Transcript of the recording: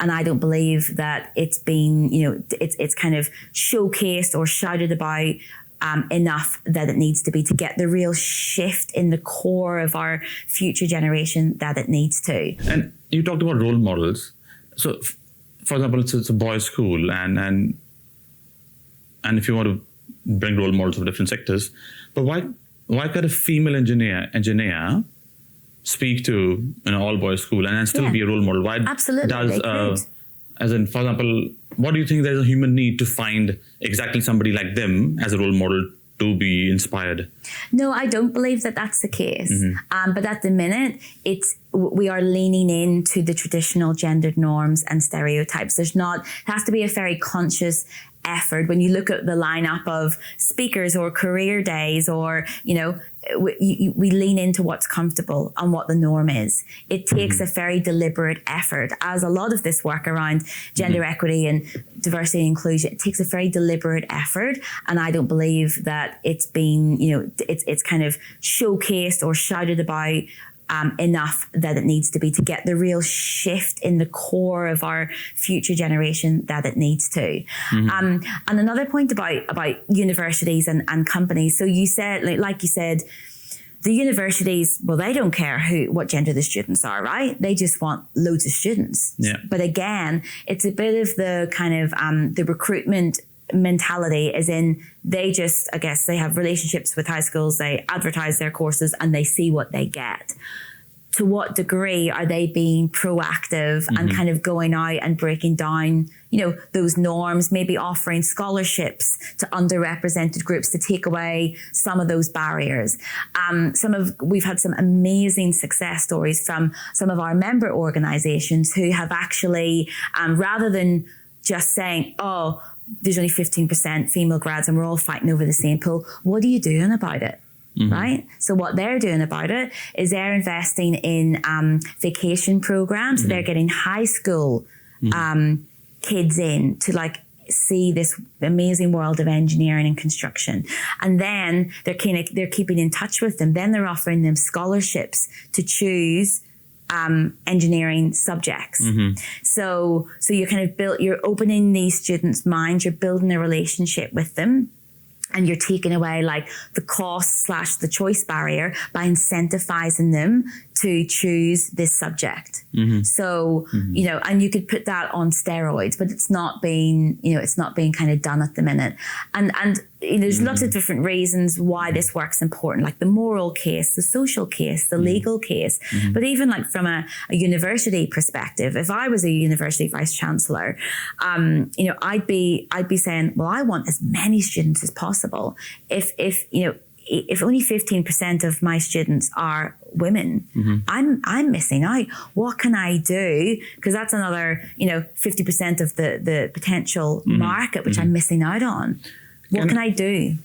And I don't believe that it's been, it's kind of showcased or shouted about enough that it needs to be to get the real shift in the core of our future generation that it needs to. And you talked about role models. So, for example, it's a boys' school, and if you want to bring role models of different sectors, but why could a female engineer speak to an all-boys school and still be a role model? Why Absolutely, as in, for example, what do you think there's a human need to find exactly somebody like them as a role model to be inspired? No, I don't believe that that's the case. But at the minute, we are leaning into the traditional gendered norms and stereotypes. It has to be a very conscious effort. When you look at the lineup of speakers or career days, or, we lean into what's comfortable and what the norm is. It takes a very deliberate effort, as a lot of this work around gender equity and diversity and inclusion, it takes a very deliberate effort. And I don't believe that it's been, it's kind of showcased or shouted about enough that it needs to be to get the real shift in the core of our future generation that it needs to. And another point about universities and companies. So you said, like you said, the universities, well, they don't care what gender the students are, right? They just want loads of students. Yeah. But again, it's a bit of the kind of the recruitment mentality, as in they just, I guess, they have relationships with high schools, they advertise their courses and they see what they get. To what degree are they being proactive and kind of going out and breaking down, those norms, maybe offering scholarships to underrepresented groups to take away some of those barriers. We've had some amazing success stories from some of our member organizations who have actually, rather than just saying, oh, there's only 15% female grads and we're all fighting over the same pool, what are you doing about it? Right? So what they're doing about it is they're investing in vacation programs. They're getting high school kids in to see this amazing world of engineering and construction. And then they're keeping in touch with them. Then they're offering them scholarships to choose engineering subjects. So you're opening these students' minds, you're building a relationship with them. And you're taking away the cost / the choice barrier by incentivizing them to choose this subject. So, and you could put that on steroids, but it's not being kind of done at the minute. And there's lots of different reasons why this work's important, like the moral case, the social case, the legal case. But even from a university perspective, if I was a university vice chancellor, I'd be saying, well, I want as many students as possible. If only 15% of my students are women, I'm missing out. What can I do? Because that's another, 50% of the potential market, which I'm missing out on. What can I do?